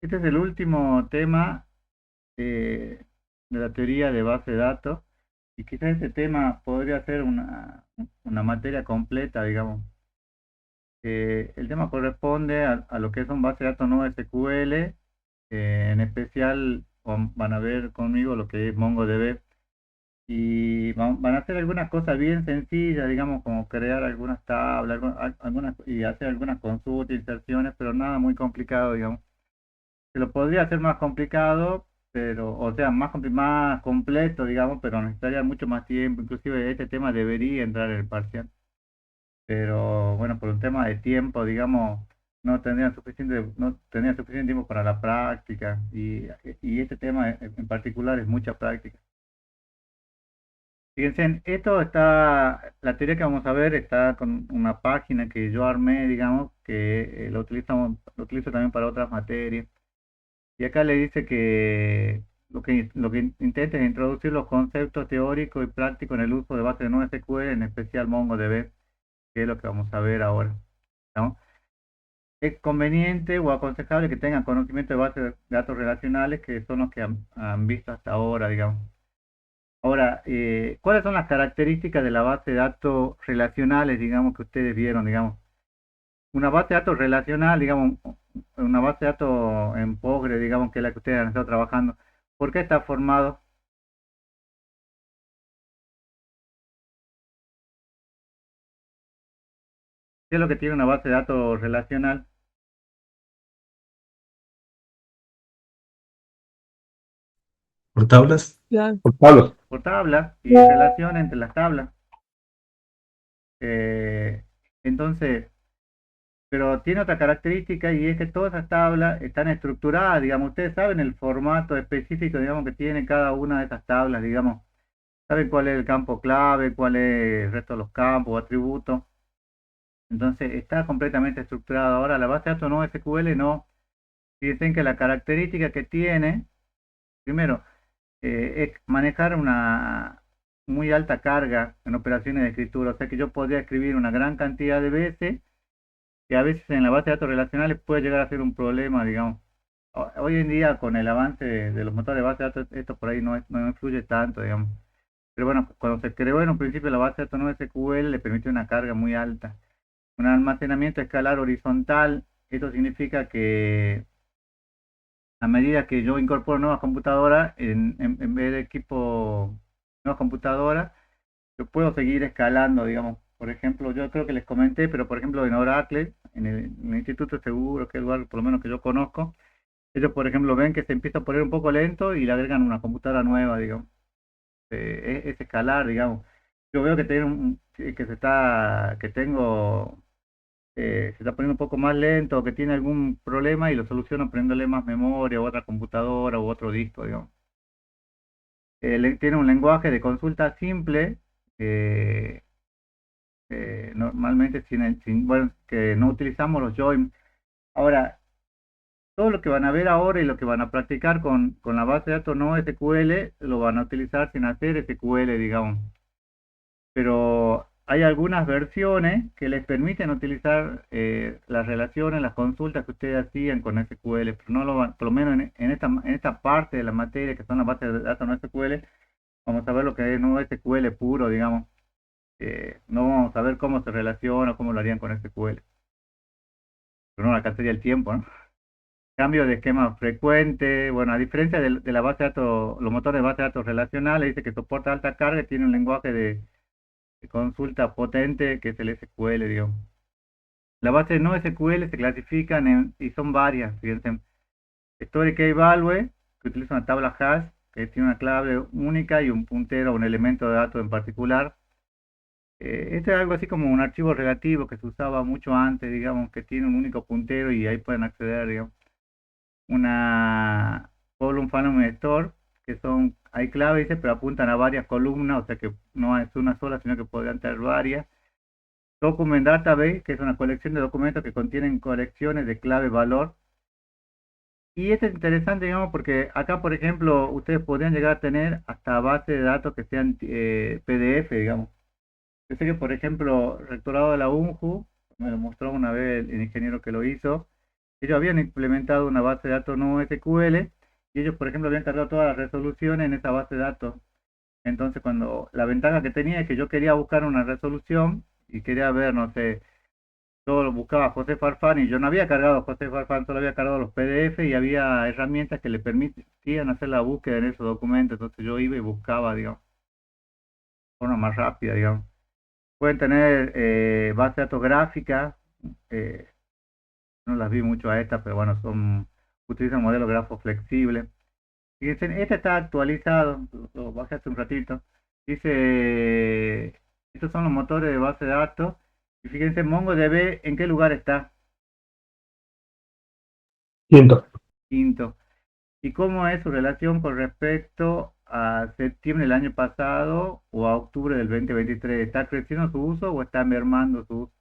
Este es el último tema de la teoría de base de datos y quizás este tema podría ser una materia completa, digamos. El tema corresponde a lo que son bases de datos no SQL, en especial van a ver conmigo lo que es MongoDB y van a hacer algunas cosas bien sencillas, digamos, como crear algunas tablas, algunas, y hacer algunas consultas, inserciones, pero nada muy complicado, digamos. Se lo podría hacer más complicado, pero, o sea, más completo, digamos, pero necesitaría mucho más tiempo. Inclusive este tema debería entrar en el parcial, pero bueno, por un tema de tiempo, digamos, no tendrían suficiente tiempo para la práctica y este tema en particular es mucha práctica. Fíjense, la teoría que vamos a ver está con una página que yo armé, digamos, que lo utilizo también para otras materias. Y acá le dice que lo que intenta es introducir los conceptos teóricos y prácticos en el uso de bases de NoSQL, en especial MongoDB, que es lo que vamos a ver ahora, ¿no? Es conveniente o aconsejable que tengan conocimiento de bases de datos relacionales, que son los que han visto hasta ahora, digamos. Ahora, ¿cuáles son las características de la base de datos relacionales, digamos, que ustedes vieron, digamos? Una base de datos relacional, digamos, una base de datos en Postgre, digamos, que es la que ustedes han estado trabajando. ¿Por qué está formado? ¿Qué es lo que tiene una base de datos relacional? ¿Por tablas? Claro. Por tablas. Por tablas y relación entre las tablas. Eh, entonces, pero tiene otra característica y es que todas esas tablas están estructuradas, digamos, ustedes saben el formato específico, digamos, que tiene cada una de esas tablas, digamos, saben cuál es el campo clave, cuál es el resto de los campos o atributos. Entonces está completamente estructurado. Ahora la base de datos no SQL no. Fíjense que la característica que tiene, primero, es manejar una muy alta carga en operaciones de escritura. O sea que yo podría escribir una gran cantidad de veces, que a veces en la base de datos relacionales puede llegar a ser un problema, digamos. Hoy en día con el avance de los motores de base de datos, esto por ahí no influye tanto, digamos. Pero bueno, cuando se creó en un principio la base de datos no SQL le permitió una carga muy alta. Un almacenamiento escalar horizontal, esto significa que a medida que yo incorporo nuevas computadoras, en vez de equipo, nuevas computadoras, yo puedo seguir escalando, digamos. Por ejemplo, yo creo que les comenté, pero por ejemplo en Oracle, en el Instituto de Seguro, que es el lugar por lo menos que yo conozco, ellos por ejemplo ven que se empieza a poner un poco lento y le agregan una computadora nueva, digamos. Es escalar, digamos. Yo veo que tengo que tengo se está poniendo un poco más lento o que tiene algún problema y lo soluciono poniéndole más memoria o otra computadora u otro disco, digamos. Tiene un lenguaje de consulta simple, eh, normalmente bueno, que no utilizamos los join. Ahora, todo lo que van a ver ahora y lo que van a practicar con la base de datos no SQL, lo van a utilizar sin hacer SQL, digamos. Pero hay algunas versiones que les permiten utilizar las relaciones, las consultas que ustedes hacían con SQL, pero no por lo menos en esta parte de la materia que son las bases de datos no SQL, vamos a ver lo que es no SQL puro, digamos. No vamos a ver cómo se relaciona, cómo lo harían con SQL, pero no alcanzaría el tiempo, ¿no? Cambio de esquema frecuente, bueno, a diferencia de la base de datos, los motores de base de datos relacionales, dice que soporta alta carga y tiene un lenguaje de consulta potente que es el SQL, digamos. Las bases no SQL se clasifican y son varias, fíjense. Storage Key Value, que utiliza una tabla hash, que tiene una clave única y un puntero a un elemento de datos en particular. Este es algo así como un archivo relativo que se usaba mucho antes, digamos, que tiene un único puntero y ahí pueden acceder, digamos. Una Column Family Store, que hay claves, dice, pero apuntan a varias columnas, o sea que no es una sola, sino que podrían tener varias. Document Database, que es una colección de documentos que contienen colecciones de clave valor. Y esto es interesante, digamos, porque acá, por ejemplo, ustedes podrían llegar a tener hasta bases de datos que sean PDF, digamos. Yo sé que, por ejemplo, el rectorado de la UNJU, me lo mostró una vez el ingeniero que lo hizo, Ellos habían implementado una base de datos no SQL y ellos, por ejemplo, habían cargado todas las resoluciones en esa base de datos. Entonces, cuando la ventaja que tenía es que yo quería buscar una resolución y quería ver, no sé, yo lo buscaba José Farfán y yo no había cargado José Farfán, solo había cargado los PDF y había herramientas que le permitían hacer la búsqueda en esos documentos. Entonces yo iba y buscaba, digamos, de forma más rápida, digamos. Pueden tener base de datos gráficas, eh, no las vi mucho a estas, pero bueno, utilizan modelos grafos flexibles. Fíjense, este está actualizado, lo bajé hace un ratito. Dice, estos son los motores de base de datos. Y fíjense, MongoDB, ¿en qué lugar está? Quinto. Quinto. ¿Y cómo es su relación con respecto a septiembre del año pasado o a octubre del 2023? ¿Está creciendo su uso o está mermando su uso?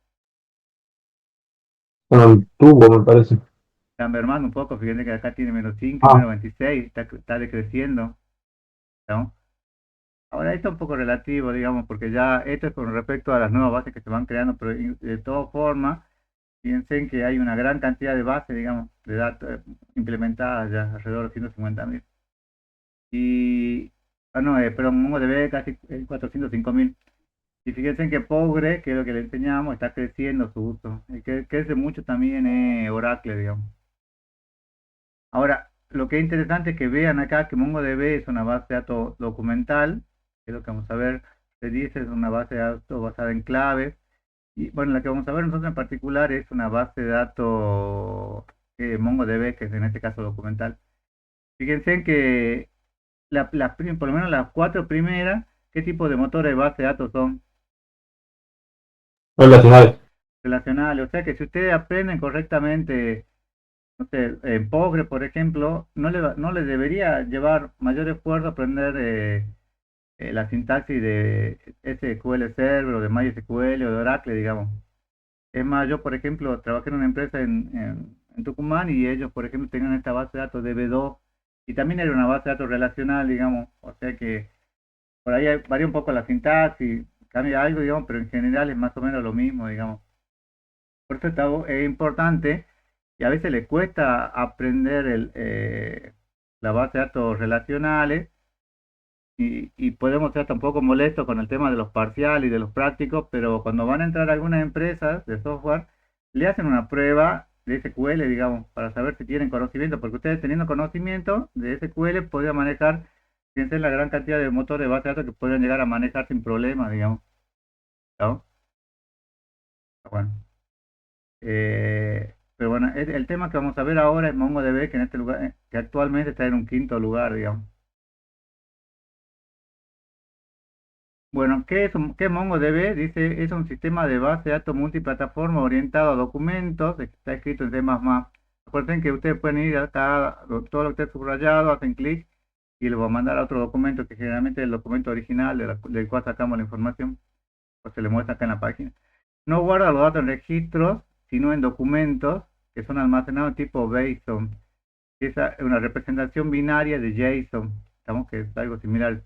Bueno, tubo, me parece. Está mermando un poco, fíjense que acá tiene -5 y Ah, -26, está decreciendo, ¿no? Ahora esto es un poco relativo, digamos, porque ya esto es con respecto a las nuevas bases que se van creando, pero de todas formas, piensen que hay una gran cantidad de bases, digamos, de datos implementadas ya, alrededor de 150.000. Y, no, perdón, MongoDB casi 405.000. Y fíjense que Postgre, que es lo que le enseñamos, está creciendo su uso. Y que crece mucho también Oracle, digamos. Ahora, lo que es interesante es que vean acá que MongoDB es una base de datos documental, que es lo que vamos a ver, se dice, es una base de datos basada en claves. Y bueno, la que vamos a ver nosotros en particular es una base de datos MongoDB, que es en este caso documental. Fíjense que por lo menos las cuatro primeras, ¿qué tipo de motores de base de datos son? relacionales. Relacionales. O sea que si ustedes aprenden correctamente, no sé, en Postgre, por ejemplo, no le debería llevar mayor esfuerzo aprender la sintaxis de SQL Server o de MySQL o de Oracle, digamos. Es más, yo, por ejemplo, trabajé en una empresa en Tucumán y ellos, por ejemplo, tenían esta base de datos DB2 y también era una base de datos relacional, digamos. O sea que por ahí varía un poco la sintaxis, cambia algo, digamos, pero en general es más o menos lo mismo, digamos. Por eso es importante y a veces le cuesta aprender la base de datos relacionales y podemos ser tampoco molestos con el tema de los parciales y de los prácticos, pero cuando van a entrar algunas empresas de software, le hacen una prueba de SQL, digamos, para saber si tienen conocimiento, porque ustedes teniendo conocimiento de SQL podrían manejar, fíjense la gran cantidad de motores de base de datos que podrían llegar a manejar sin problema, digamos, ¿no? Bueno. Pero bueno, el tema que vamos a ver ahora es MongoDB, que en este lugar, que actualmente está en un quinto lugar, digamos. Bueno, ¿qué es MongoDB? Dice, es un sistema de base de datos multiplataforma orientado a documentos, está escrito en C++. Recuerden que ustedes pueden ir acá, todo lo que esté subrayado, hacen clic y le va a mandar a otro documento que generalmente es el documento original del cual sacamos la información, pues se le muestra acá en la página. No guarda los datos en registros, sino en documentos que son almacenados tipo JSON. Esa es una representación binaria de JSON. Estamos que es algo similar.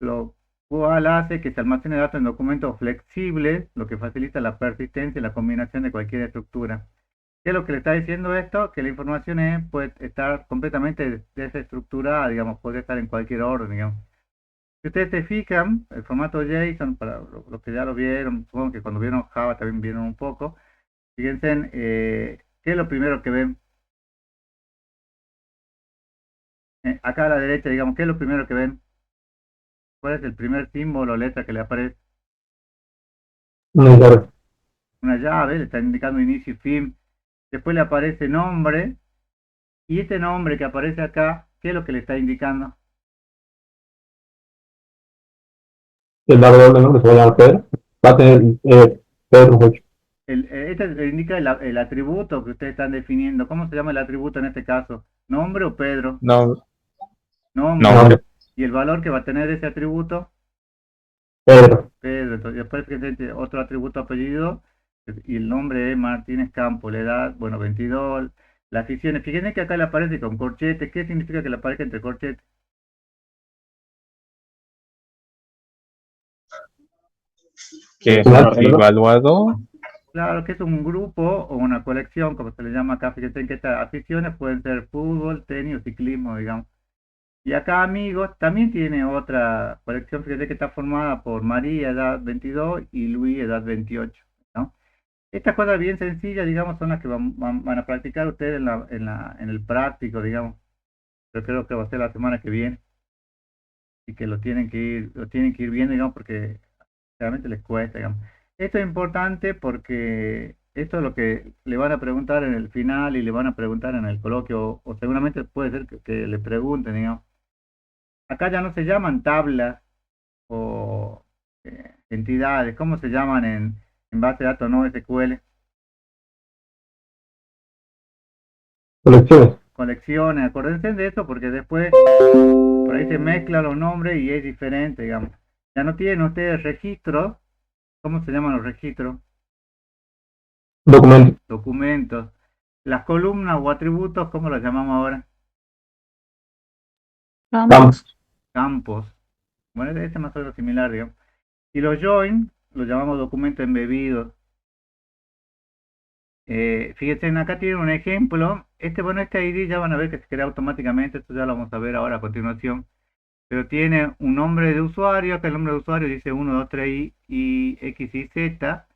Lo cual hace que se almacene datos en documentos flexibles, lo que facilita la persistencia y la combinación de cualquier estructura. ¿Qué es lo que le está diciendo esto? Que la información puede estar completamente desestructurada, digamos, puede estar en cualquier orden, digamos. Si ustedes se fijan, el formato JSON, para los que ya lo vieron, supongo que cuando vieron Java también vieron un poco, fíjense, ¿qué es lo primero que ven? Acá a la derecha, digamos, ¿qué es lo primero que ven? ¿Cuál es el primer símbolo o letra que le aparece? Una llave. Una llave, le está indicando inicio y fin. Después le aparece nombre. Y este nombre que aparece acá, ¿qué es lo que le está indicando? El doble nombre se va a llamar Pedro. Va a tener Pedro 8. Este le indica el atributo que ustedes están definiendo. ¿Cómo se llama el atributo en este caso? ¿Nombre o Pedro? No, Nombre. nombre. Y el valor que va a tener ese atributo, Pedro. Pedro. Entonces, después fíjense, otro atributo apellido. Y el nombre es Martínez Campo. La edad, bueno, 22. Las aficiones. Fíjense que acá le aparece con corchete. ¿Qué significa que le aparezca entre corchetes? Que es Final. evaluado. Claro que es un grupo o una colección, como se le llama acá. Fíjense que estas aficiones pueden ser fútbol, tenis o ciclismo, digamos. Y acá amigos también tiene otra colección, fíjate que está formada por María, edad 22, y Luis, edad 28, ¿no? Estas cosas bien sencillas, digamos, son las que van a practicar ustedes en el práctico, digamos. Yo creo que va a ser la semana que viene y que lo tienen que ir viendo, digamos, porque realmente les cuesta, digamos. Esto es importante porque esto es lo que le van a preguntar en el final y le van a preguntar en el coloquio, o seguramente puede ser que le pregunten, digamos. Acá ya no se llaman tablas o entidades, ¿cómo se llaman en base de datos no SQL? Colecciones. Colecciones, acuérdense de eso porque después por ahí se mezclan los nombres y es diferente, digamos. Ya no tienen ustedes registros, ¿cómo se llaman los registros? Documento. Documentos. Las columnas o atributos, ¿cómo los llamamos ahora? Campos. Campos. Bueno, ese es más o menos similar, digamos. Y los join los llamamos documentos embebidos. Fíjense, acá tienen un ejemplo. Bueno, este ID ya van a ver que se crea automáticamente. Esto ya lo vamos a ver ahora a continuación. Pero tiene un nombre de usuario. Acá el nombre de usuario dice 1, 2, 3 y X y Z.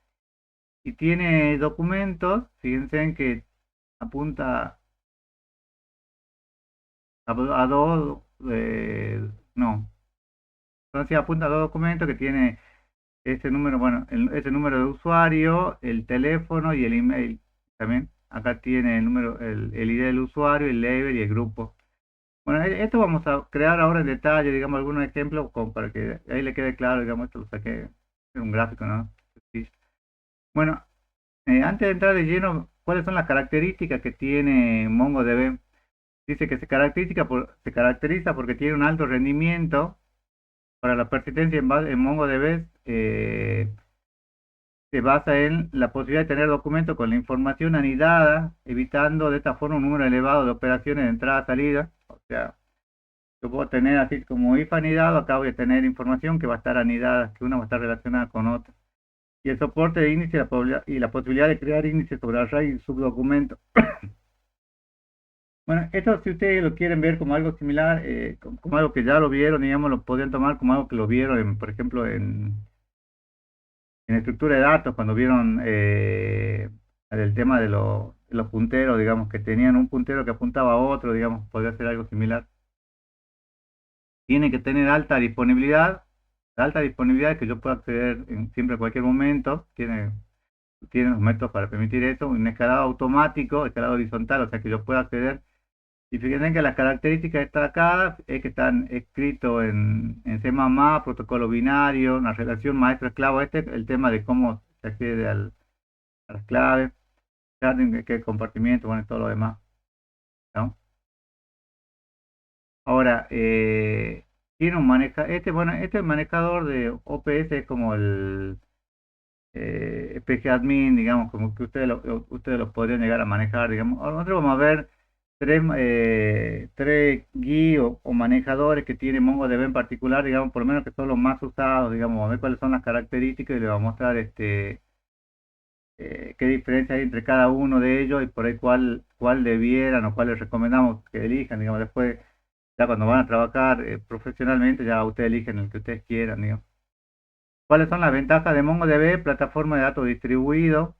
Y tiene documentos. Fíjense en que apunta a dos. No. Entonces apunta a dos documentos que tiene ese número, bueno, ese número de usuario, el teléfono y el email también. Acá tiene el número, el ID del usuario, el label y el grupo. Bueno, esto vamos a crear ahora en detalle, digamos, algunos ejemplos como para que ahí le quede claro, digamos, esto lo saqué en un gráfico, ¿no? Sí. Bueno, antes de entrar de lleno, ¿cuáles son las características que tiene MongoDB? Dice que se caracteriza porque tiene un alto rendimiento para la persistencia en MongoDB. Se basa en la posibilidad de tener documentos con la información anidada, evitando de esta forma un número elevado de operaciones de entrada-salida. O sea, yo puedo tener así como if anidado, acá voy a tener información que va a estar anidada, que una va a estar relacionada con otra. Y el soporte de índice y la posibilidad de crear índices sobre array y subdocumentos. Bueno, esto si ustedes lo quieren ver como algo similar, como algo que ya lo vieron, digamos, lo podrían tomar como algo que lo vieron, por ejemplo, en estructura de datos, cuando vieron el tema de los punteros, digamos, que tenían un puntero que apuntaba a otro, digamos, podría ser algo similar. Tiene que tener alta disponibilidad que yo pueda acceder siempre en cualquier momento. Tiene los métodos para permitir eso, un escalado automático, escalado horizontal, o sea que yo pueda acceder. Y fíjense que las características destacadas es que están escritos en C++, protocolo binario, una relación maestro-esclavo. El tema de cómo se accede a las claves, qué compartimiento, bueno, y todo lo demás, ¿no? Ahora, tiene bueno, este manejador de OPS es como el PGAdmin, digamos, como que ustedes lo podrían llegar a manejar, digamos. Ahora nosotros vamos a ver tres GUI o manejadores que tiene MongoDB en particular, digamos, por lo menos que son los más usados, digamos, a ver cuáles son las características y le vamos a mostrar qué diferencia hay entre cada uno de ellos y por ahí cuál debieran o cuál les recomendamos que elijan, digamos, después, ya cuando van a trabajar profesionalmente, ya ustedes eligen el que ustedes quieran, digamos. ¿Cuáles son las ventajas de MongoDB? Plataforma de datos distribuido,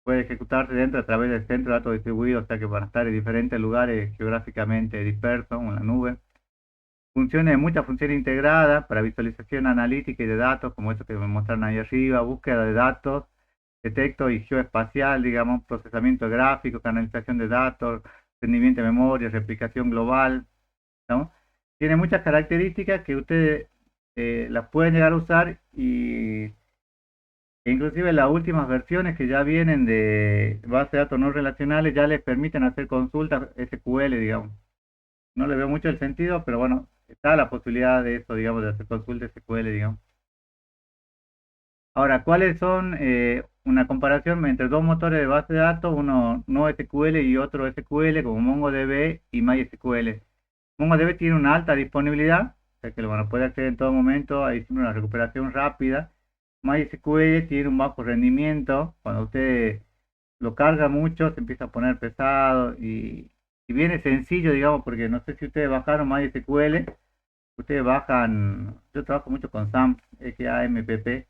puede ejecutarse dentro a través del centro de datos distribuidos, o sea que van a estar en diferentes lugares geográficamente dispersos en la nube. Muchas funciones integradas para visualización analítica y de datos, como esto que me muestran ahí arriba, búsqueda de datos, de texto y geoespacial, digamos, procesamiento gráfico, canalización de datos, rendimiento de memoria, replicación global, ¿no? Tiene muchas características que ustedes las pueden llegar a usar e inclusive las últimas versiones que ya vienen de base de datos no relacionales ya les permiten hacer consultas SQL, digamos. No le veo mucho el sentido, pero bueno, está la posibilidad de eso, digamos, de hacer consultas SQL, digamos. Ahora, ¿cuáles son una comparación entre dos motores de base de datos, uno no SQL y otro SQL, como MongoDB y MySQL? MongoDB tiene una alta disponibilidad, o sea que lo van a poder acceder en todo momento, hay siempre una recuperación rápida. MySQL tiene un bajo rendimiento. Cuando usted lo carga mucho, se empieza a poner pesado y viene sencillo, digamos, porque no sé si ustedes bajaron MySQL, ustedes bajan, yo trabajo mucho con XAMPP, XAMPP,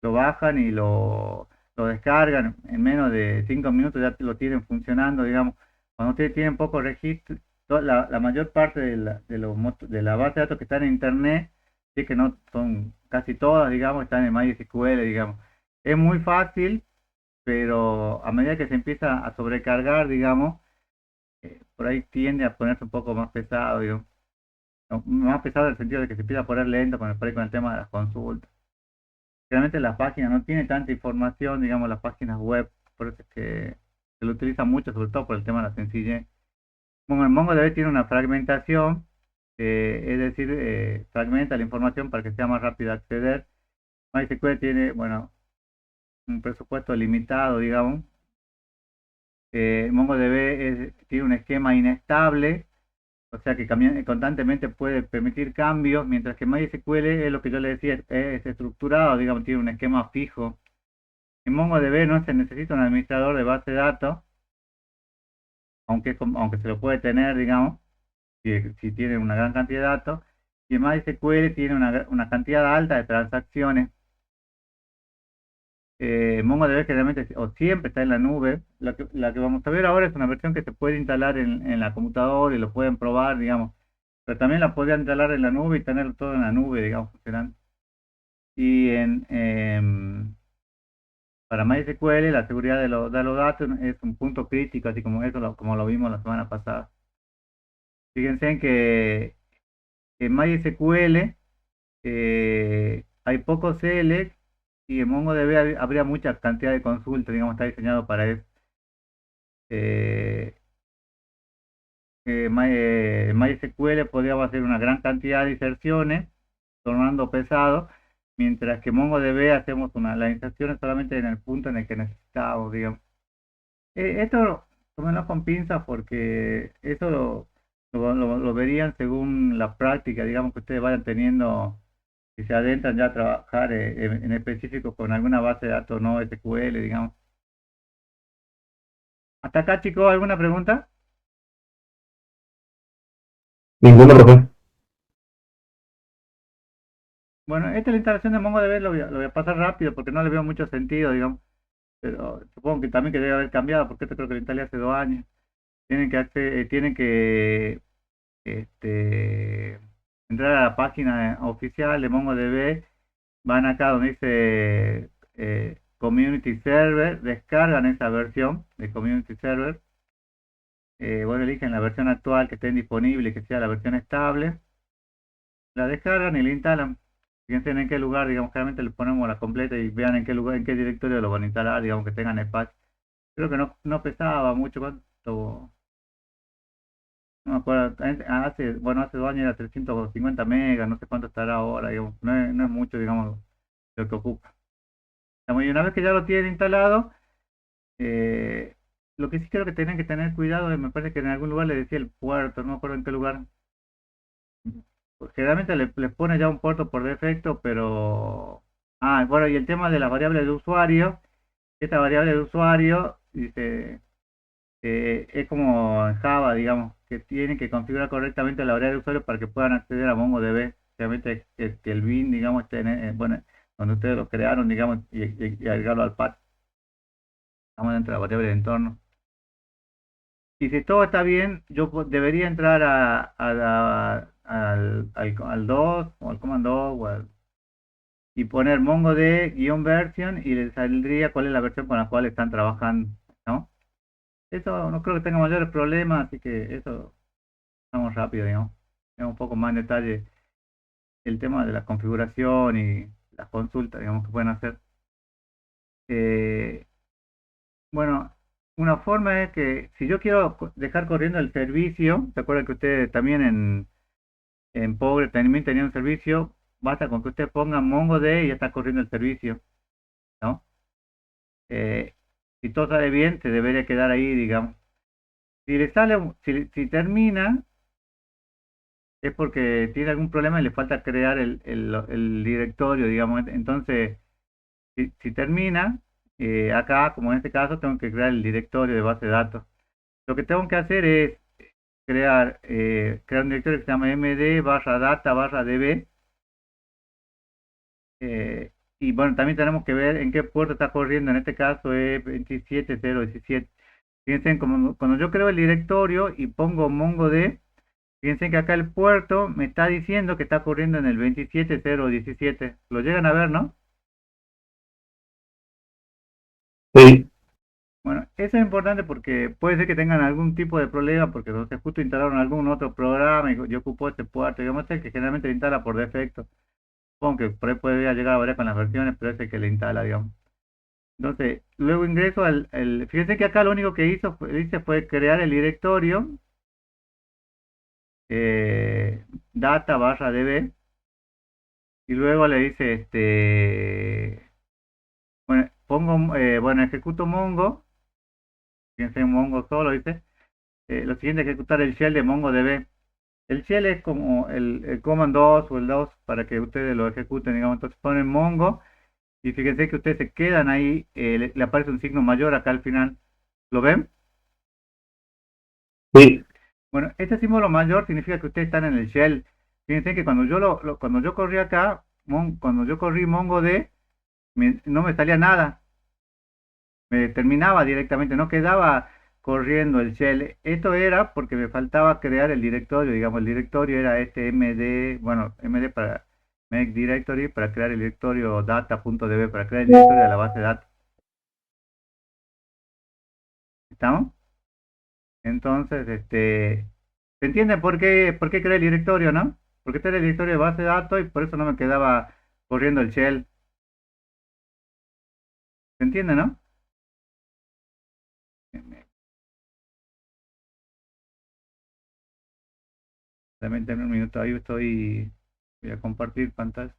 lo bajan y lo descargan en menos de 5 minutos, ya lo tienen funcionando, digamos. Cuando ustedes tienen poco registro, la mayor parte de la base de datos que están en internet, sí que no son casi todas, digamos, están en MySQL, digamos. Es muy fácil, pero a medida que se empieza a sobrecargar, digamos, por ahí tiende a ponerse un poco más pesado, digamos. No, más pesado en el sentido de que se empieza a poner lento por ahí con el tema de las consultas. Realmente las páginas no tienen tanta información, digamos, las páginas web, por eso es que se lo utiliza mucho, sobre todo por el tema de la sencillez. Bueno, el MongoDB tiene una fragmentación, es decir, fragmenta la información para que sea más rápido acceder. MySQL tiene, bueno, un presupuesto limitado, digamos. MongoDB tiene un esquema inestable, o sea que constantemente puede permitir cambios, mientras que MySQL es lo que yo le decía, es estructurado, digamos, tiene un esquema fijo. En MongoDB no se necesita un administrador de base de datos, aunque se lo puede tener, digamos, si tiene una gran cantidad de datos, y en MySQL tiene una cantidad alta de transacciones. MongoDB generalmente o siempre está en la nube. La que vamos a ver ahora es una versión que se puede instalar en la computadora y lo pueden probar, digamos, pero también la podrían instalar en la nube y tenerlo todo en la nube, digamos, funcionando. Y para MySQL la seguridad de los datos es un punto crítico, así como eso como lo vimos la semana pasada. Fíjense en que en MySQL hay pocos CL y en MongoDB habría mucha cantidad de consultas, digamos, está diseñado para eso. Eh, MySQL podría hacer una gran cantidad de inserciones, tornando pesado, mientras que MongoDB hacemos las inserciones solamente en el punto en el que necesitamos, digamos. Esto tómenlo con pinzas porque eso lo verían según la práctica, digamos, que ustedes vayan teniendo, si se adentran ya a trabajar en específico con alguna base de datos no SQL, digamos. Hasta acá, chicos, ¿alguna pregunta? Ninguno, profe. Bueno, esta es la instalación de MongoDB, lo voy a pasar rápido porque no le veo mucho sentido, digamos. Pero supongo que también que debe haber cambiado porque esto creo que lo instalé hace 2 años. Tienen que este, entrar a la página oficial de MongoDB, van acá donde dice Community Server, descargan esa versión de Community Server, bueno, eligen la versión actual que estén disponible, que sea la versión estable, la descargan y la instalan. Fíjense en qué lugar, digamos, claramente le ponemos la completa y vean en qué lugar, en qué directorio lo van a instalar, digamos que tengan espacio. Creo que no pesaba mucho, cuánto, no me acuerdo, bueno, hace 2 años era 350 megas, no sé cuánto estará ahora, digamos, no es mucho, digamos, lo que ocupa. Y una vez que ya lo tienen instalado, eh, lo que sí creo que tienen que tener cuidado, me parece que en algún lugar le decía el puerto, no me acuerdo en qué lugar. Pues generalmente le pone ya un puerto por defecto, pero... Ah, bueno, y el tema de la variable de usuario, esta variable de usuario, dice, es como en Java, digamos, que tienen que configurar correctamente la variable de usuario para que puedan acceder a MongoDB. Realmente que el bin, digamos, esté bueno, donde ustedes lo crearon, digamos, y agregarlo al path. Estamos dentro de la variable de entorno. Y si todo está bien, yo debería entrar al 2 o al command 2 y poner MongoD-version y les saldría cuál es la versión con la cual están trabajando, ¿no? Eso no creo que tenga mayores problemas, así que eso vamos rápido, digamos. Tengo un poco más en detalle el tema de la configuración y las consultas, digamos, que pueden hacer. Eh, bueno, una forma es que si yo quiero dejar corriendo el servicio, ¿se acuerdan que ustedes también en Power también tenían un servicio? Basta con que usted ponga MongoD y ya está corriendo el servicio, ¿no? Eh, si todo sale bien, se debería quedar ahí, digamos. Si termina, es porque tiene algún problema y le falta crear el directorio, digamos. Entonces, Si termina, acá, como en este caso, tengo que crear el directorio de base de datos. Lo que tengo que hacer es crear un directorio que se llama md barra data barra db. Y bueno, también tenemos que ver en qué puerto está corriendo. En este caso es 27017. Fíjense, como, cuando yo creo el directorio y pongo MongoD, fíjense que acá el puerto me está diciendo que está corriendo en el 27017. Lo llegan a ver, ¿no? Sí, Bueno, eso es importante porque puede ser que tengan algún tipo de problema porque no sé, justo instalaron algún otro programa y yo ocupo este puerto. Digamos, el que generalmente lo instala por defecto. Supongo que por ahí podría llegar a variar con las versiones, pero es el que le instala, digamos. Entonces, luego ingreso fíjense que acá lo único que hice fue crear el directorio data barra db y luego le dice, bueno, bueno, ejecuto Mongo, fíjense, Mongo solo, dice, lo siguiente, ejecutar el shell de MongoDB. El shell es como el command 2 o el 2 para que ustedes lo ejecuten, digamos, entonces ponen Mongo y fíjense que ustedes se quedan ahí, le aparece un signo mayor acá al final, ¿lo ven? sí, Bueno, este símbolo mayor significa que ustedes están en el shell. Fíjense que cuando cuando yo corrí acá, cuando yo corrí MongoD, no me salía nada, me terminaba directamente, no quedaba corriendo el shell. Esto era porque me faltaba crear el directorio, digamos, el directorio era este md, bueno, md para make directory, para crear el directorio data.db, para crear el directorio de la base de datos. ¿Estamos? Entonces, ¿se entiende por qué creé el directorio, no? Porque este era el directorio de base de datos y por eso no me quedaba corriendo el shell. ¿Se entiende, no? También tengo un minuto ahí, voy a compartir pantalla.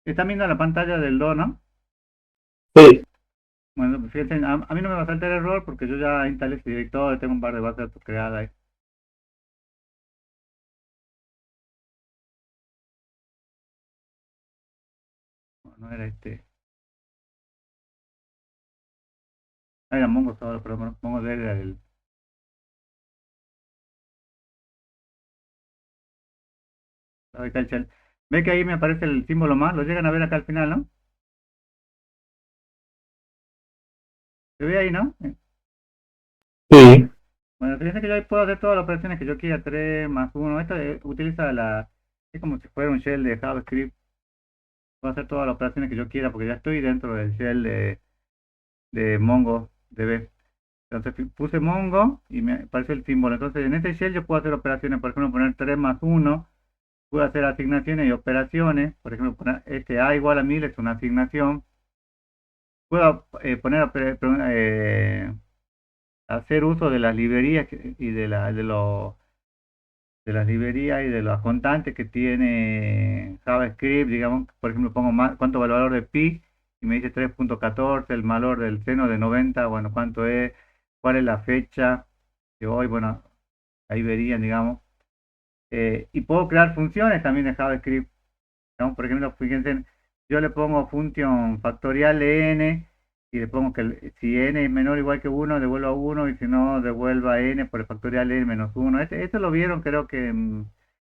¿Están viendo la pantalla del do, no? sí. Bueno, pues fíjense, a mí no me va a saltar error porque yo ya instalé este directorio, tengo un par de bases de datos creadas ahí. No era era Mongo solo, pero bueno, Mongo era ahí está el shell. Ve que ahí me aparece el símbolo más, lo llegan a ver acá al final, ¿no? ¿Se ve ahí, no? Sí, Bueno, fíjense que yo ahí puedo hacer todas las operaciones que yo quiera, 3 más 1. Esto utiliza es como si fuera un shell de JavaScript. Puedo hacer todas las operaciones que yo quiera porque ya estoy dentro del shell de MongoDB. Entonces puse Mongo y me apareció el símbolo. Entonces en este shell yo puedo hacer operaciones, por ejemplo, poner 3 más 1. Puedo hacer asignaciones y operaciones. Por ejemplo, poner este A igual a 1000 es una asignación. Puedo hacer uso de las librerías y de las librerías y de las constantes que tiene JavaScript, digamos, por ejemplo, pongo cuánto va el valor de pi y me dice 3.14, el valor del seno de 90, bueno, cuánto es, cuál es la fecha de hoy, bueno, ahí verían, digamos. Y puedo crear funciones también de JavaScript, digamos, por ejemplo, fíjense, yo le pongo función factorial de n y le pongo que si n es menor o igual que 1, devuelva 1 y si no, devuelva n por el factorial n menos 1. Esto lo vieron creo que en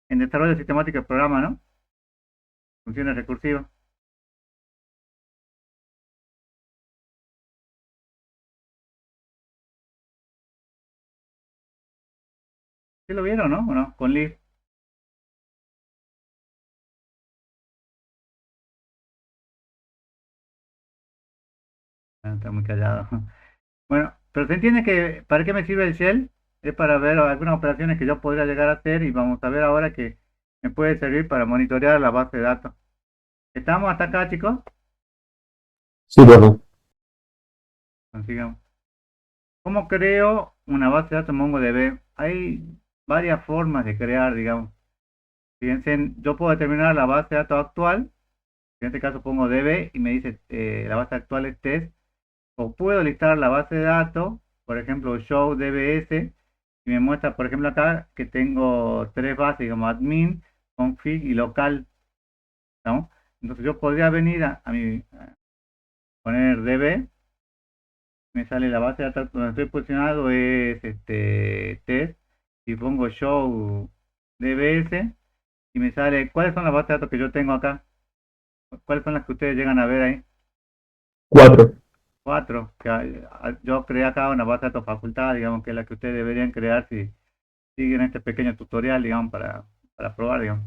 desarrollo sistemático del programa, ¿no? Funciones recursivas. ¿Sí lo vieron, no? ¿O no? Con Lisp. Ah, está muy callado. Bueno, pero se entiende que ¿para qué me sirve el shell? Es para ver algunas operaciones que yo podría llegar a hacer y vamos a ver ahora que me puede servir para monitorear la base de datos. ¿Estamos hasta acá, chicos? sí, bueno. Consigamos. ¿Cómo creo una base de datos MongoDB? Hay varias formas de crear, digamos. Fíjense, yo puedo determinar la base de datos actual En este caso pongo DB y me dice la base actual es test. O puedo listar la base de datos, por ejemplo, show DBS, y me muestra, por ejemplo, acá que tengo tres bases, digamos, admin, config y local, ¿no? Entonces yo podría venir a poner DB, me sale la base de datos donde estoy posicionado es test, y pongo show DBS, y me sale, ¿cuáles son las bases de datos que yo tengo acá? ¿Cuáles son las que ustedes llegan a ver ahí? 4. Cuatro, que yo creé acá una base de datos facultad, digamos, que es la que ustedes deberían crear si siguen este pequeño tutorial, digamos, para probar, digamos.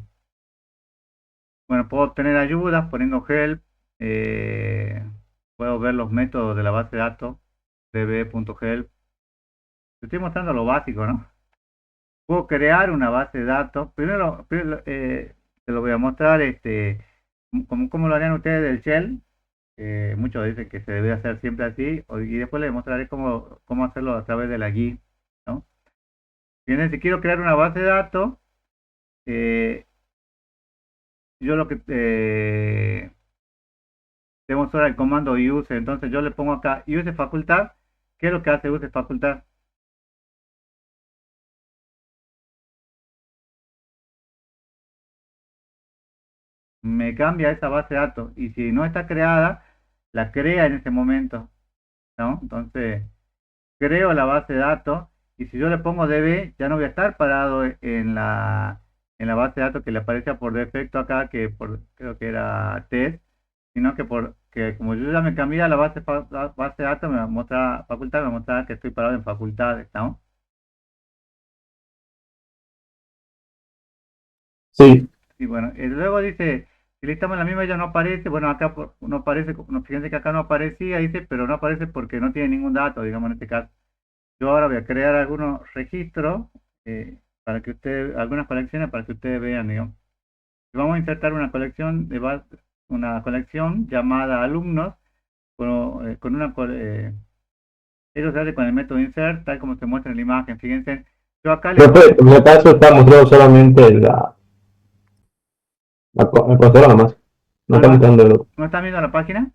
Bueno, puedo obtener ayudas poniendo help, eh, puedo ver los métodos de la base de datos, db.help. Te estoy mostrando lo básico, ¿no? Puedo crear una base de datos. Primero, te lo voy a mostrar, cómo lo harían ustedes del shell. Muchos dicen que se debe hacer siempre así, y después les mostraré cómo hacerlo a través de la guía, ¿no? Bien, si quiero crear una base de datos, eh, yo lo que tengo solo el comando use, entonces yo le pongo acá use facultad. ¿Qué es lo que hace use facultad? Me cambia esa base de datos, y si no está creada, la crea en ese momento, ¿no? Entonces, creo la base de datos, y si yo le pongo db, ya no voy a estar parado en la base de datos que le aparecía por defecto acá, creo que era test, sino que como yo ya me cambié a la base de datos, me va a mostrar facultad, me va a mostrar que estoy parado en facultades, ¿no? Sí. Y bueno, luego dice, si listamos la misma, ya no aparece. Bueno, acá no aparece, fíjense que acá no aparecía, dice, pero no aparece porque no tiene ningún dato, digamos, en este caso. Yo ahora voy a crear algunos registros, para que ustedes, algunas colecciones para que ustedes vean, digamos. Y vamos a insertar una colección llamada alumnos, con eso se hace con el método insert, tal como se muestra en la imagen. Fíjense, yo acá le Profe, pongo, en mi caso está mostrando solamente el control nomás. No está mostrando el. ¿no están viendo la página?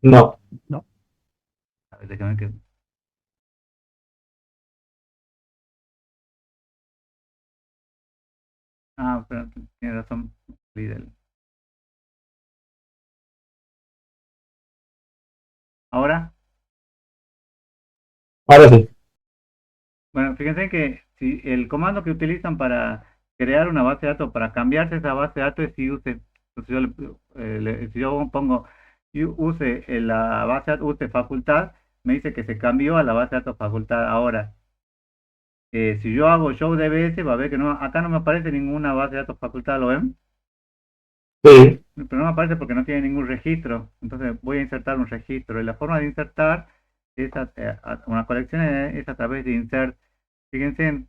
No. A ver, déjame que... Ah, pero tiene razón. Lidl. Ahora, Ahora sí. bueno, fíjense que si el comando que utilizan para crear una base de datos, para cambiarse esa base de datos es use. Entonces si yo pongo use la base de datos, use facultad, me dice que se cambió a la base de datos facultad. Ahora, si yo hago show dbs, va a ver que no, acá no me aparece ninguna base de datos facultad, ¿lo ven? Sí. Pero no me aparece porque no tiene ningún registro. Entonces voy a insertar un registro. Y la forma de insertar una colección es a través de insert. Fíjense,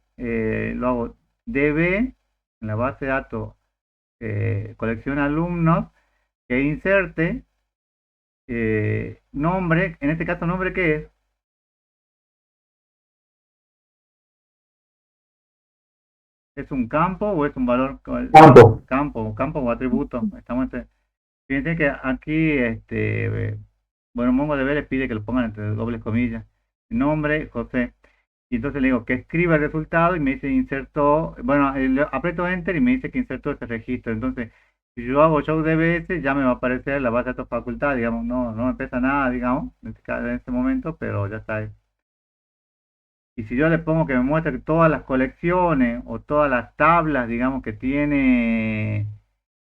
lo hago db en la base de datos, colección alumnos, que inserte nombre. En este caso, ¿nombre qué es? ¿Es un campo o es un valor? Campo. Campo o atributo. Fíjense que aquí, bueno, MongoDB les pide que lo pongan entre dobles comillas. Nombre, José. Y entonces le digo que escriba el resultado y me dice insertó, bueno, aprieto enter y me dice que insertó este registro. Entonces, si yo hago show dbs, ya me va a aparecer la base de datos facultad, digamos, no me pesa nada, digamos, en este momento, pero ya está. Y si yo le pongo que me muestre todas las colecciones o todas las tablas, digamos, que tiene,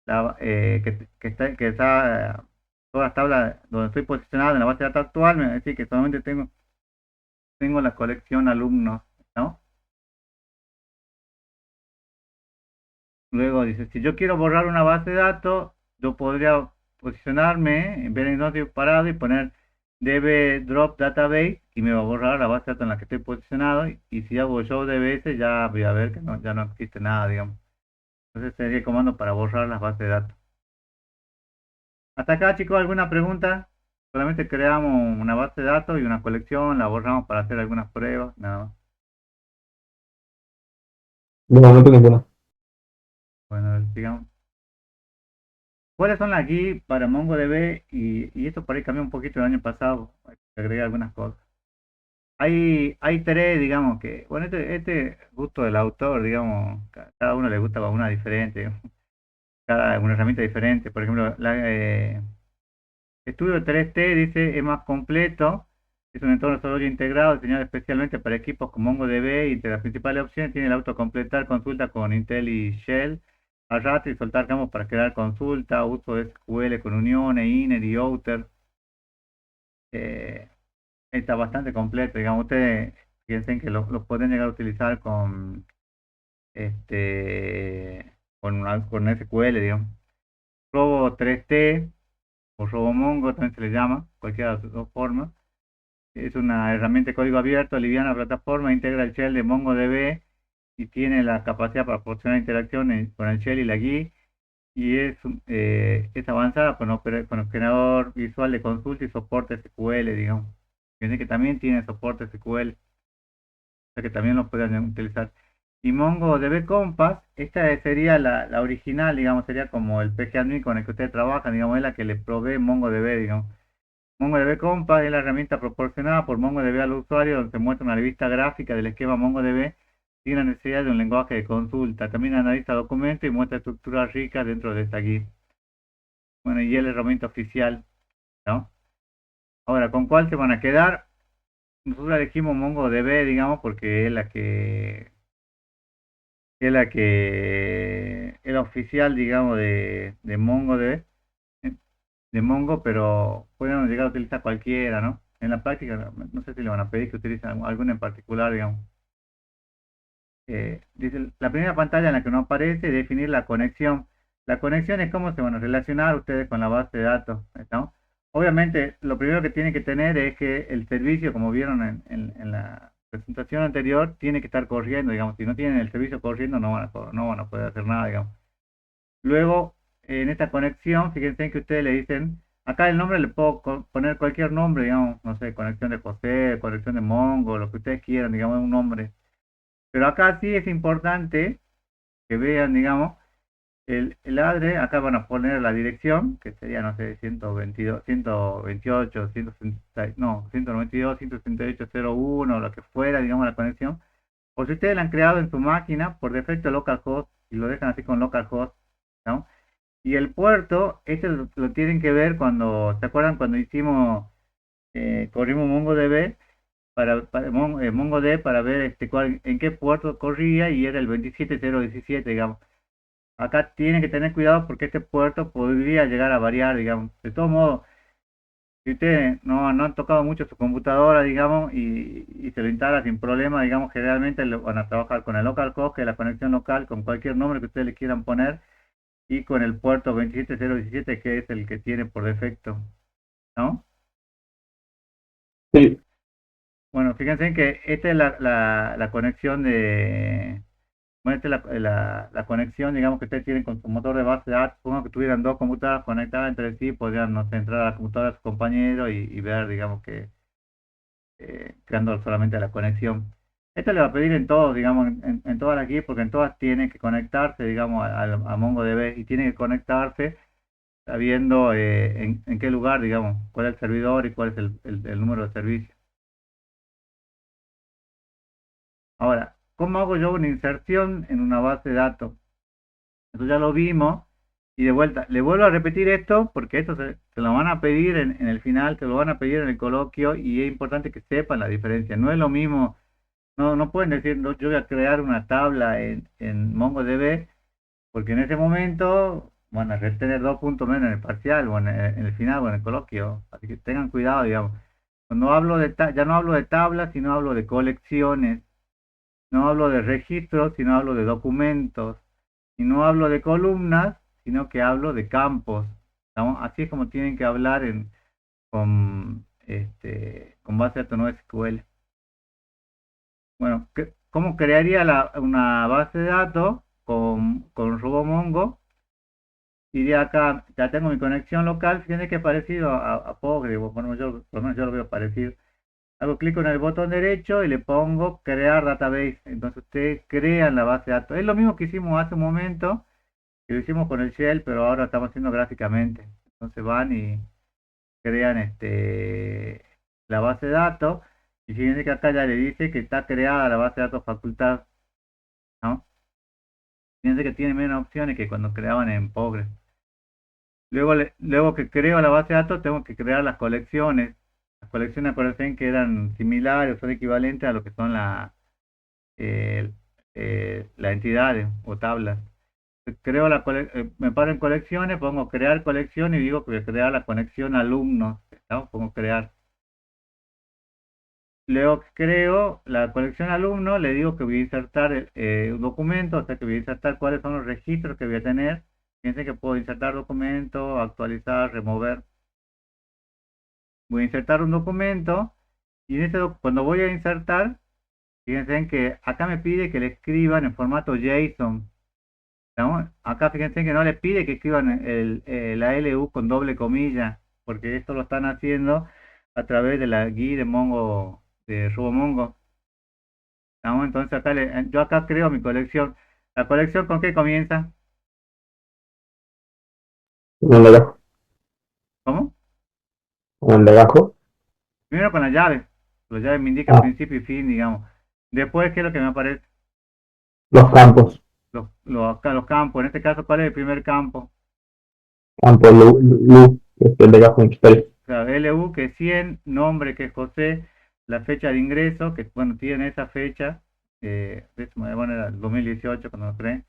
que está todas las tablas donde estoy posicionado en la base de datos actual, me va a decir que solamente tengo la colección alumnos, ¿no? Luego dice, si yo quiero borrar una base de datos, yo podría posicionarme, ver en dónde estoy parado y poner db drop database, y me va a borrar la base de datos en la que estoy posicionado. Y si hago show dbs, ya voy a ver que ya no existe nada, digamos. Entonces sería el comando para borrar las bases de datos. Hasta acá, chicos, ¿alguna pregunta? Solamente creamos una base de datos y una colección, la borramos para hacer algunas pruebas, nada más. De momento ninguna. Bueno, sigamos. ¿Cuáles son las GUI para MongoDB? Y esto por ahí cambió un poquito el año pasado, agregué algunas cosas. Hay tres, digamos que, bueno, este gusto del autor, digamos, cada uno le gusta una diferente, cada una herramienta diferente. Por ejemplo, Estudio 3T dice es más completo, es un entorno de desarrollo integrado diseñado especialmente para equipos con MongoDB y entre las principales opciones tiene el autocompletar consulta con IntelliShell, arrastre y soltar campos para crear consulta, uso de SQL con uniones, inner y outer. Eh, Está bastante completo, digamos, ustedes piensen que lo pueden llegar a utilizar con SQL, digamos. Robo 3T o RoboMongo también se le llama, cualquiera de las dos formas. Es una herramienta de código abierto, liviana plataforma, integra el shell de MongoDB y tiene la capacidad para proporcionar interacciones con el shell y la GUI y es avanzada con el generador visual de consulta y soporte SQL, digamos. Fíjense que también tiene soporte SQL, o sea que también lo pueden utilizar. Y MongoDB Compass, esta sería la original, digamos, sería como el PGAdmin con el que ustedes trabajan, digamos, es la que le provee MongoDB, digamos. MongoDB Compass es la herramienta proporcionada por MongoDB al usuario donde se muestra una vista gráfica del esquema MongoDB sin la necesidad de un lenguaje de consulta. También analiza documentos y muestra estructuras ricas dentro de esta guía. Bueno, y es la herramienta oficial, ¿no? Ahora, ¿con cuál se van a quedar? Nosotros elegimos MongoDB, digamos, porque es la oficial, digamos, de MongoDB, de Mongo, pero pueden llegar a utilizar cualquiera, ¿no? En la práctica, no sé si le van a pedir que utilicen alguna en particular, digamos. Dice, la primera pantalla en la que no aparece es definir la conexión. La conexión es cómo se van a relacionar ustedes con la base de datos, ¿no? Obviamente, lo primero que tienen que tener es que el servicio, como vieron en la presentación anterior, tiene que estar corriendo, digamos. Si no tienen el servicio corriendo, no van a poder hacer nada, digamos. Luego, en esta conexión, fíjense que ustedes le dicen, acá el nombre le puedo poner cualquier nombre, digamos, no sé, conexión de José, conexión de Mongo, lo que ustedes quieran, digamos, un nombre. Pero acá sí es importante que vean, digamos, el address, acá van a poner la dirección, que sería, no sé, 122, 128, 160, no, 192, 168.01, lo que fuera, digamos, la conexión. O si ustedes la han creado en su máquina, por defecto localhost, y lo dejan así con localhost, ¿no? Y el puerto, este lo tienen que ver cuando, ¿se acuerdan cuando corrimos MongoDB para MongoDB para ver en qué puerto corría y era el 27017, digamos. Acá tienen que tener cuidado porque este puerto podría llegar a variar, digamos. De todos modos, si ustedes no han tocado mucho su computadora, digamos, y se lo instala sin problema, digamos, generalmente van a trabajar con el localhost, que es la conexión local, con cualquier nombre que ustedes le quieran poner, y con el puerto 27017, que es el que tiene por defecto, ¿no? Sí, Bueno, fíjense que esta es la conexión bueno, esta es la conexión, digamos, que ustedes tienen con su motor de base de datos. Supongo que tuvieran dos computadoras conectadas entre sí, podrían, no sé, entrar a la computadora de su compañero y ver, digamos, que creando solamente la conexión. Esto le va a pedir en todos, digamos, en todas las guías, porque en todas tienen que conectarse, digamos, a MongoDB y tienen que conectarse sabiendo en qué lugar, digamos, cuál es el servidor y cuál es el número de servicio. Ahora, ¿cómo hago yo una inserción en una base de datos? Eso ya lo vimos. Y de vuelta, le vuelvo a repetir esto porque esto se lo van a pedir en el final, se lo van a pedir en el coloquio y es importante que sepan la diferencia. No es lo mismo, no pueden decir, no, yo voy a crear una tabla en MongoDB porque en ese momento van a tener 2 puntos menos en el parcial o en el final o en el coloquio. Así que tengan cuidado, digamos. Cuando hablo ya no hablo de tablas, sino hablo de colecciones. No hablo de registros, sino hablo de documentos. Y no hablo de columnas, sino que hablo de campos. ¿No? Así es como tienen que hablar con base de datos no SQL. Bueno, ¿cómo crearía una base de datos con RoboMongo? Iría acá, ya tengo mi conexión local, fíjense que es parecido a Postgre, bueno, por lo menos yo lo veo parecido. Hago clic en el botón derecho y le pongo crear database. Entonces ustedes crean la base de datos. Es lo mismo que hicimos hace un momento, que lo hicimos con el shell, pero ahora estamos haciendo gráficamente. Entonces van y crean la base de datos, y fíjense que acá ya le dice que está creada la base de datos facultad, ¿no? Fíjense que tiene menos opciones que cuando creaban en Postgres. Luego que creo la base de datos, tengo que crear las colecciones. Las colecciones parecen que eran similares, son equivalentes a lo que son las entidades o tablas. Me paro en colecciones, pongo crear colección y digo que voy a crear la conexión alumnos, ¿no? Pongo crear. Luego que creo la colección alumno, le digo que voy a insertar un documento, o sea que voy a insertar cuáles son los registros que voy a tener. Fíjense que puedo insertar documento, actualizar, remover. Voy a insertar un documento y cuando voy a insertar, fíjense en que acá me pide que le escriban en formato JSON, ¿no? Acá fíjense que no le pide que escriban la LU con doble comilla, porque esto lo están haciendo a través de la GUI de Mongo, de RoboMongo, ¿no? Entonces yo acá creo mi colección. ¿La colección con qué comienza? Un legajo. ¿Cómo? Un legajo. Primero con las llaves. Las llaves me indican Ah, principio y fin, digamos. Después, ¿qué es lo que me aparece? los campos. Acá los campos. En este caso, ¿cuál es el primer campo? Campo Lu, que es el legajo en historia. O sea, LU, que es 100, nombre, que es José, la fecha de ingreso, que bueno, tiene esa fecha, bueno, era el 2018 cuando lo creé,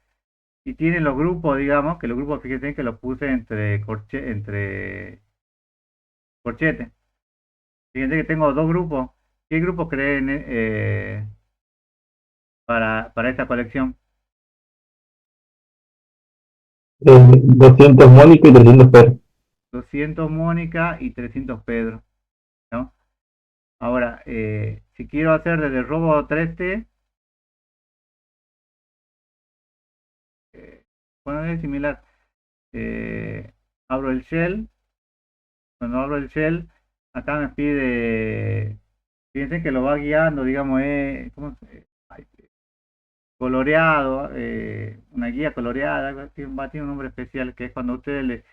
y tiene los grupos, digamos, que los grupos, fíjense que los puse entre corchetes. Fíjense que tengo dos grupos. ¿Qué grupos creé para esta colección? 200 Mónica y 300 Pedro. 200 Mónica y 300 Pedro, ¿no? Ahora, si quiero hacer desde robo 3T, bueno, es similar. Eh, abro el shell. Cuando abro el shell, acá me pide, fíjense que lo va guiando, digamos, coloreado, una guía coloreada, tiene un nombre especial, que es cuando ustedes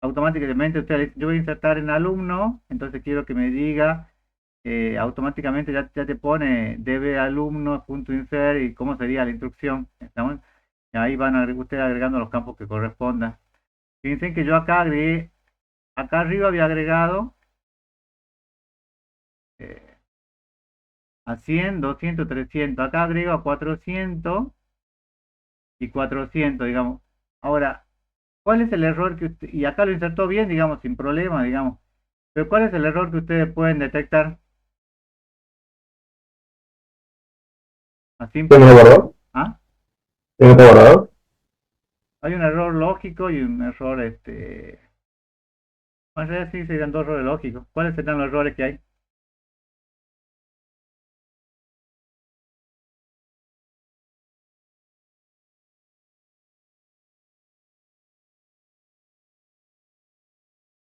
automáticamente yo voy a insertar en alumno, entonces quiero que me diga, automáticamente ya te pone db alumno.insert y cómo sería la instrucción, ¿estamos? Y ahí van ustedes agregando los campos que correspondan. Fíjense que yo acá arriba había agregado eh, a 100, 200, 300. Acá agrego a 400 y 400, digamos. Ahora, ¿cuál es el error y acá lo insertó bien, digamos, sin problema, digamos. Pero ¿cuál es el error que ustedes pueden detectar a simple ¿Tiene vista? guardado? ¿Ah? ¿Tiene guardado? Hay un error lógico y un error, en realidad sí serían dos errores lógicos. ¿Cuáles serían los errores que hay?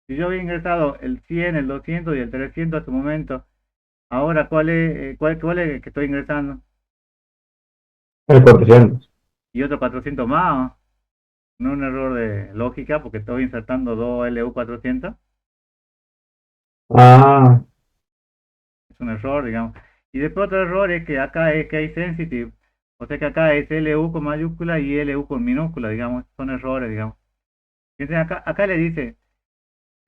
Si yo había ingresado el 100, el 200 y el 300 a su momento, ahora ¿cuál es el que estoy ingresando? El 400. Y otro 400 más, no es un error de lógica porque estoy insertando dos LU400, Ah, es un error, digamos. Y después otro error es que acá es case sensitive, o sea que acá es LU con mayúscula y LU con minúscula, digamos, son errores, digamos. Entonces acá le dice,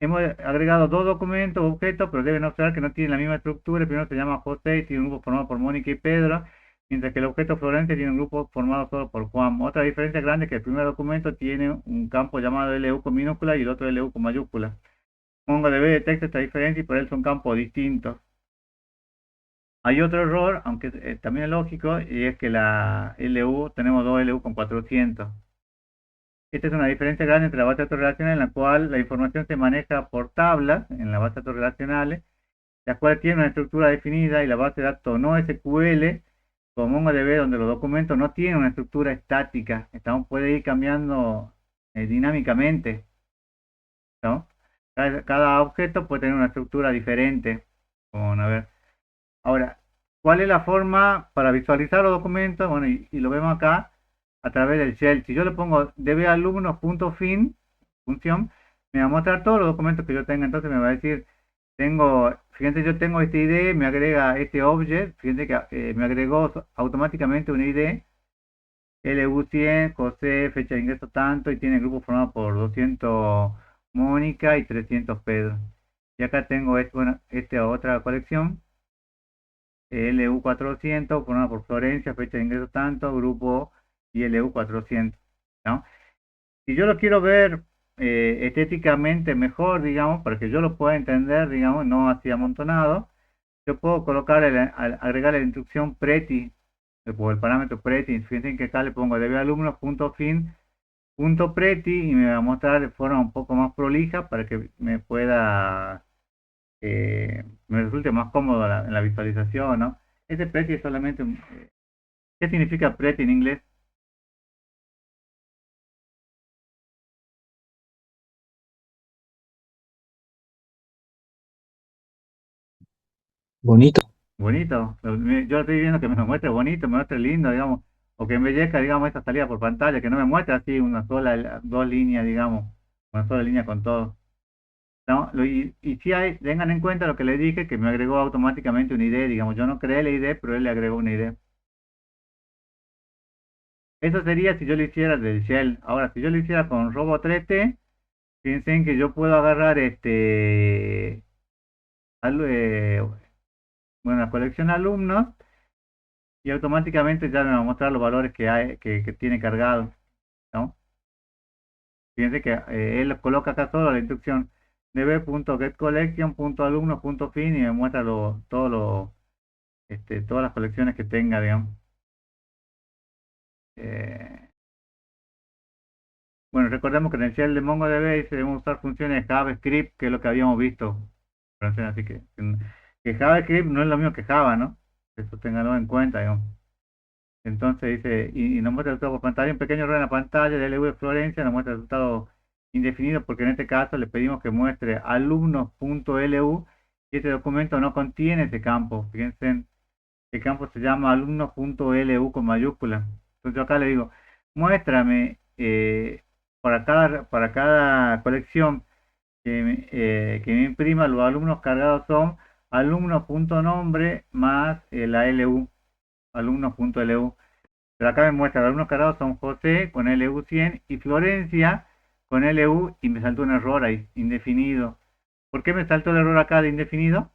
hemos agregado dos documentos, objetos, pero deben observar que no tienen la misma estructura. El primero se llama José y tiene un grupo formado por Mónica y Pedro, mientras que el objeto Florencia tiene un grupo formado solo por Juan. Otra diferencia grande es que el primer documento tiene un campo llamado LU con minúscula y el otro LU con mayúscula. MongoDB detecta esta diferencia y por él son campos distintos. Hay otro error, aunque también es lógico, y es que la LU, tenemos dos LU con 400. Esta es una diferencia grande entre la base de datos relacional en la cual la información se maneja por tablas en la base de datos relacionales, la cual tiene una estructura definida, y la base de datos no SQL, como MongoDB, donde los documentos no tienen una estructura estática, puede ir cambiando dinámicamente, ¿no? Cada objeto puede tener una estructura diferente. Bueno, a ver. Ahora, ¿cuál es la forma para visualizar los documentos? Bueno, y lo vemos acá. a través del shell. Si yo le pongo dbalumnos.fin, función, me va a mostrar todos los documentos que yo tenga. Entonces me va a decir, fíjense, yo tengo este ID, me agrega este object, fíjense que me agregó automáticamente un ID, LU100, José, fecha de ingreso tanto, y tiene grupo formado por 200 Mónica y 300 Pedro. Y acá tengo bueno, esta otra colección, LU400, formada por Florencia, fecha de ingreso tanto, grupo y LU400, ¿no? Si yo lo quiero ver estéticamente mejor, digamos, para que yo lo pueda entender, digamos, no así amontonado, yo puedo colocar, agregar la instrucción pretty, por el parámetro pretty. Fíjense que acá le pongo dbalumnos.fin.pretty y me va a mostrar de forma un poco más prolija para que me resulte más cómodo en la visualización, ¿no? Este pretty es solamente ¿qué significa pretty en inglés? Bonito. Bonito. Yo estoy viendo que me lo muestre bonito, me muestre lindo, digamos, o que embellezca, digamos, esta salida por pantalla, que no me muestre así una sola, dos líneas, digamos, una sola línea con todo. ¿No? Y si hay, tengan en cuenta lo que le dije, que me agregó automáticamente una ID, digamos, yo no creé la ID, pero él le agregó una ID. Eso sería si yo lo hiciera del shell. Ahora, si yo lo hiciera con Robo 3T, piensen que yo puedo agarrar bueno, la colección alumnos y automáticamente ya me va a mostrar los valores que hay, que tiene cargado, ¿no? Fíjense que él coloca acá solo la instrucción db.getCollection.alumnos.fin y me muestra todas las colecciones que tenga, digamos. Eh, bueno, recordemos que en el shell de MongoDB debemos usar funciones JavaScript, que es lo que habíamos visto. Así que JavaScript no es lo mismo que Java, ¿no? Eso ténganlo en cuenta, digamos. Entonces dice, y nos muestra el resultado por pantalla, un pequeño error en la pantalla de LV de Florencia, nos muestra el resultado indefinido porque en este caso le pedimos que muestre alumnos.lu y este documento no contiene ese campo. Fíjense, el campo se llama alumnos.lu con mayúscula. Entonces yo acá le digo, muéstrame para cada colección que me imprima, los alumnos cargados son alumnos.nombre más la LU, alumnos.lu. Pero acá me muestra los alumnos cargados son José con LU100 y Florencia con LU y me saltó un error ahí, indefinido. ¿Por qué me saltó el error acá de indefinido?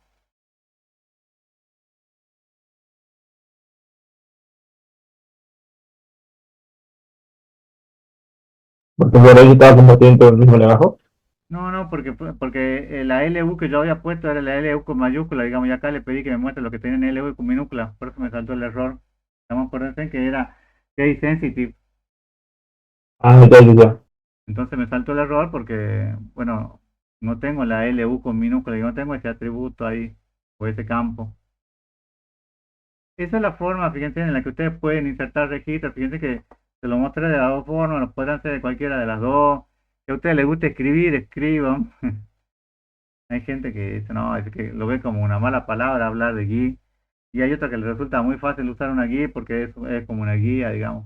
Porque por ahí estaba compartiendo el mismo lenguaje. No, no, porque la LU que yo había puesto era la LU con mayúscula, digamos, y acá le pedí que me muestre lo que tenía en LU con minúscula, por eso me saltó el error. Estamos acuérdense que era case sensitive, Ah, ya, ya, ya. entonces me saltó el error porque, bueno, no tengo la LU con minúscula, yo no tengo ese atributo ahí, o ese campo. Esa es la forma, fíjense, en la que ustedes pueden insertar registros. Fíjense que se lo mostré de las dos formas, lo pueden hacer de cualquiera de las dos. Si a ustedes les gusta escribir, escriban. Hay gente que dice, no, es que lo ve como una mala palabra hablar de GUI. Y hay otra que les resulta muy fácil usar una GUI porque es como una guía, digamos.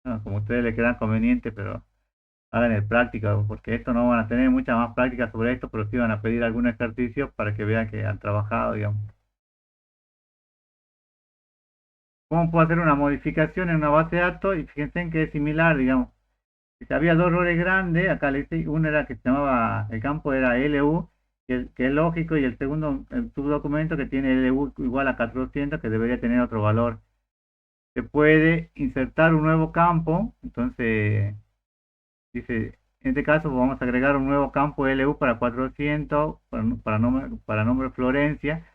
No, como a ustedes les quedan conveniente, pero hagan el práctica, porque esto no van a tener mucha más práctica sobre esto, pero sí van a pedir algún ejercicio para que vean que han trabajado, digamos. ¿Cómo puedo hacer una modificación en una base de datos? Y fíjense en que es similar, digamos. Si había dos errores grandes, acá le dice, uno era que se llamaba, el campo era LU, que es lógico, y el segundo, el subdocumento que tiene LU igual a 400, que debería tener otro valor. Se puede insertar un nuevo campo, entonces dice, en este caso vamos a agregar un nuevo campo LU para 400, para nombre Florencia.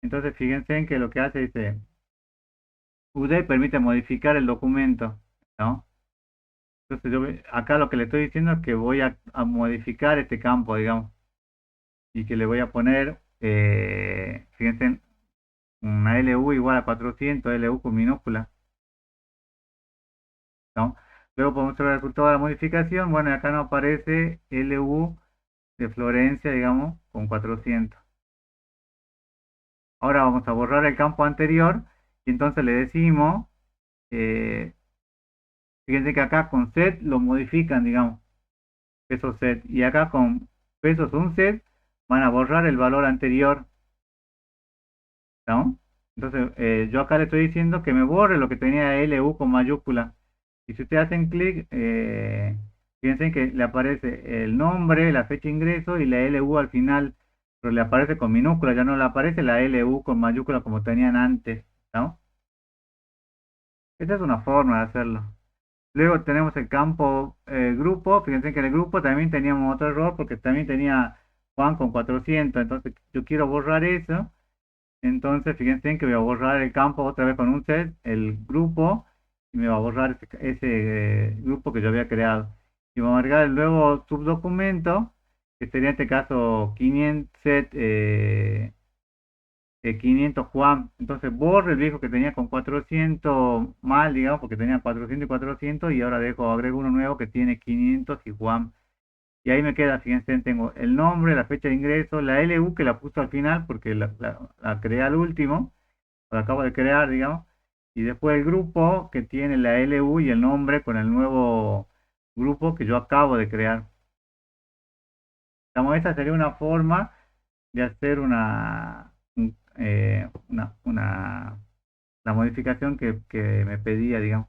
Entonces fíjense en que lo que hace dice, UD permite modificar el documento, ¿no? Entonces acá lo que le estoy diciendo es que voy a modificar este campo, digamos, y que le voy a poner, fíjense, una LU igual a 400, LU con minúscula, ¿no? Luego podemos ver el resultado de la modificación. Bueno, acá no aparece LU de Florencia, digamos, con 400. Ahora vamos a borrar el campo anterior y entonces le decimos, eh, Fíjense que acá con set lo modifican, digamos, peso set. Y acá con pesos un set van a borrar el valor anterior, ¿no? Entonces, yo acá le estoy diciendo que me borre lo que tenía LU con mayúscula. Y si ustedes hacen clic, fíjense que le aparece el nombre, la fecha de ingreso y la LU al final, pero le aparece con minúscula, ya no le aparece la LU con mayúscula como tenían antes, ¿no? Esta es una forma de hacerlo. Luego tenemos el campo grupo. Fíjense que en el grupo también teníamos otro error porque también tenía Juan con 400. Entonces yo quiero borrar eso. Entonces fíjense que voy a borrar el campo otra vez con un set, el grupo, y me va a borrar ese grupo que yo había creado. Y vamos a agregar el nuevo subdocumento, que sería en este caso 500 set 500 Juan. Entonces borro el viejo que tenía con 400 mal, digamos, porque tenía 400 y 400, y ahora agrego uno nuevo que tiene 500 y Juan. Y ahí me queda, fíjense, tengo el nombre, la fecha de ingreso, la LU que la puse al final porque la creé al último, la acabo de crear, digamos, y después el grupo que tiene la LU y el nombre con el nuevo grupo que yo acabo de crear. Digamos, esta sería una forma de hacer la modificación que me pedía, digamos.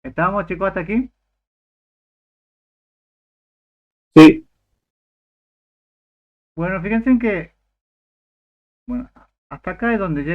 ¿Estábamos, chicos, hasta aquí? Sí, Bueno, fíjense que, bueno, hasta acá es donde llega.